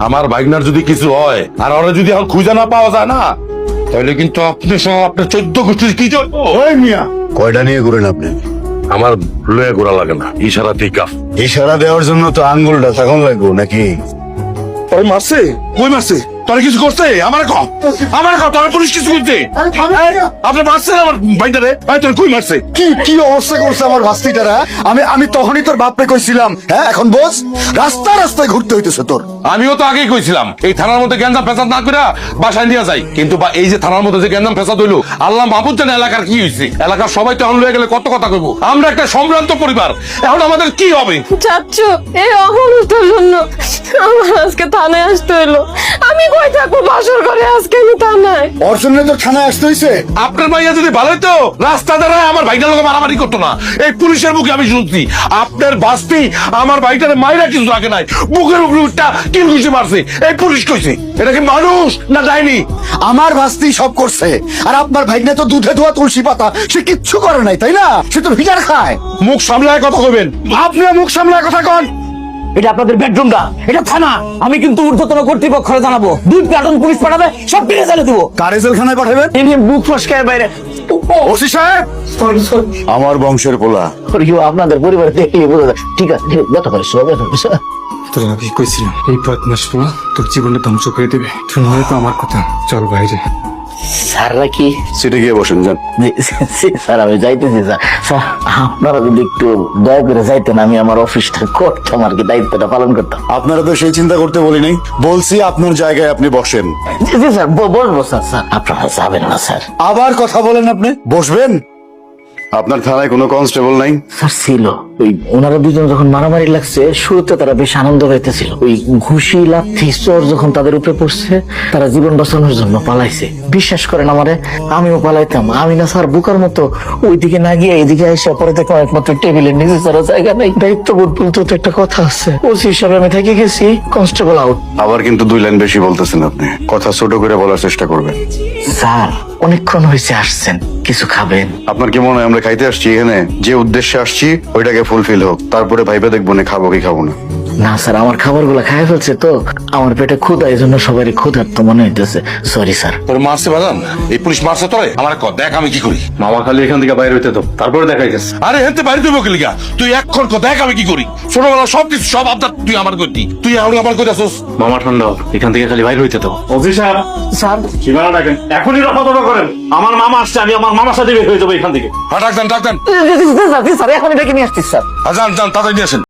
আমার ভাইগনার যদি কিছু হয় আর ওরা যদি এখন খুঁজে না পাওয়া যায় না, তাহলে কিন্তু আপনি সহ আপনার 14 গোষ্ঠীর কি চলবো? ওই মিয়া, কয়টা নিয়ে ঘুরেন আপনি? আমার লয়ে ঘোরা লাগে না, ইশারাতেই কাফ। ইশারা দেওয়ার জন্য তো আঙ্গুলটা থাকুন লাগবো নাকি? ওই মারছে? কই মারছে? তোর কিছু করছে? আমার কম তোর পুলিশ কিছু করছে? আপনি মারছেন আমার ভাইটারে? ভাই তোর কই মারছে? কি কি অবস্থা করছে আমার ভাস্তিটারা? আমি তখনই তোর বাপরে কইছিলাম, হ্যাঁ এখন বোঝ, রাস্তায় ঘুরতে হইতেছে তোর। আমিও তো আগেই কইছিলাম এই থানার মধ্যে গ্যাঞ্জাম ফেসাদ না করে বাসায় নিয়ে যাই, কিন্তু এই যে থানার মধ্যে যে গ্যাঞ্জাম ফেসাদ হইলো, আল্লাহ মাহবুব জানে এলাকার কি হয়েছে। এলাকার সবাই তো এখন লয়ে গেলে কত কথা কইবো। আমরা একটা সম্ভ্রান্ত পরিবার, এখন আমাদের কি হবে? চাচ্চু, এই অহনতার জন্য আমার আজকে থানায় আসতে হইলো। আমি কই থাকবো বাসর ঘরে, আজকে আমি থানায়। ওর জন্য তো থানায় আসতে হইছে। আপনার ভাইয়া যদি ভালোই তো রাস্তা দ্বারা আমার ভাইটার লোক মারামারি করতো না। এই পুলিশের মুখে আমি শুনছি আপনার বাস্তি আমার ভাইটারে মাইরা কিছু লাগে নাই, বুকের উপরে উঠটা কিল ঘুষি মারছে। এই পুলিশ কইছে, এটা কি মানুষ না ডাইনি? আমার ভাস্তি সব করছে, আর আপনার ভাইনা তো দুধে ধোয়া তুলসী পাতা, সে কিচ্ছু করে নাই, তাই না? সে তো ভিটার খায়। মুখ সামলায় কথা কইবেন। আপনি মুখ সামলায় কথা কন। এটা আপনাদের বেডরুমটা, এটা থানা। আমি কিন্তু ঊর্ধ্বতন কর্তৃপক্ষরে জানাবো, 2 প্লাটুন পুলিশ পাঠাবে, সব টিকে চালিয়ে দেবো। কারে জেলখানায় পাঠাবেন? ইনি বুক ফসকায় বাইরে। ওসি সাহেব, আমার বংশের পোলা। আপনাদের পরিবারে দেখলে বোঝা যায়। ঠিক আছে, ব্যথা করিস, ব্যথা করিস। তোর আগে কইছিলাম এই বদমাস পোলা তোর জীবনটা ধ্বংস করে দেবে। শুনলে তো আমার কথা, চল বাইরে। স্যাররা কি? সিটে গিয়ে বসেন, যান। স্যার আমি যাইতেছি স্যার। স্যার আপনারা যদি একটু দয়া করে যাইতেন, আমি আমার অফিসটা করতাম আর কি, দায়িত্বটা পালন করতাম। আপনারা তো সেই চিন্তা করতে বলি নাই, বলছি আপনার জায়গায় আপনি বসেন। জি জি স্যার, বসবো স্যার। স্যার আপনারা যাবেন না স্যার? আবার কথা বলেন, আপনি বসবেন। আপনার থানায় কোনো কনস্টেবল নাই? স্যার ছিল। ওই ওনারা দুজন যখন মারামারি লাগছে, শুরুতে তারা বেশ আনন্দ পাইতেছিল। ওই ঘুষি লাথি চোর যখন তাদের উপরে পড়ছে, তারা জীবন বাঁচানোর জন্য পালাইছে। বিশ্বাস করেন আমারে, আমিও পালাইতাম। আমি না স্যার বুকার মতো ওইদিকে না গিয়ে এইদিকে এসে পরে দেখলাম একমাত্র টেবিলের নিচে ছাড়া জায়গা নেই। দায়িত্ববোধ বলতে তো একটা কথা আছে। ওসি হিসাবে আমি থেকে গেছি, কনস্টেবল আউট। আবার কিন্তু 2 লাইন বেশি বলতেছেন আপনি, কথা ছোট করে বলার চেষ্টা করবেন। স্যার অনেকক্ষণ হয়েছে আসছেন, কিছু খাবেন? আপনার কি মনে হয় আমরা খাইতে আসছি এখানে? যে উদ্দেশ্যে আসছি ওইটাকে ফুলফিল হোক, তারপরে ভাইবে দেখবো না খাবো কি খাবো না। না স্যার, আমার খাবার গুলা খাই ফেলছে তো, আমার পেটে ক্ষুধা, এই জন্য সবারই ক্ষুধার্ত মনে হইতেছে। Sorry sir. তোর মারছে বাজান? এই পুলিশ মারছে তোরে? আমার কর, দেখ আমি কি করি। মামা খালি এখান থেকে বাইরে হইতে দাও, তারপরে দেখাই গেছে। আরে হেনতে বাইরে দেবো কিলিগা? তুই এক্ষণ কর, দেখ আমি কি করি। ছোটবেলা সবকিছু সব আবদার তুই আমার করতি, তুই এখন আমার করে আসোস। মামা ঠান্ডা হোক, এখান থেকে খালি বাইরে হইতে দাও। অফিস সাহেব, স্যার সীমানা ডাকেন, এখনই রফাদফা করেন। আমার মামা আসছে, আমি আমার মামার সাথে বের হয়ে যাবো এখান থেকে। হ্যাঁ ডাক দেন। স্যার, এখন এটাকে নিয়ে আসছি স্যার। যান তাড়াতাড়ি নিয়ে আসেন।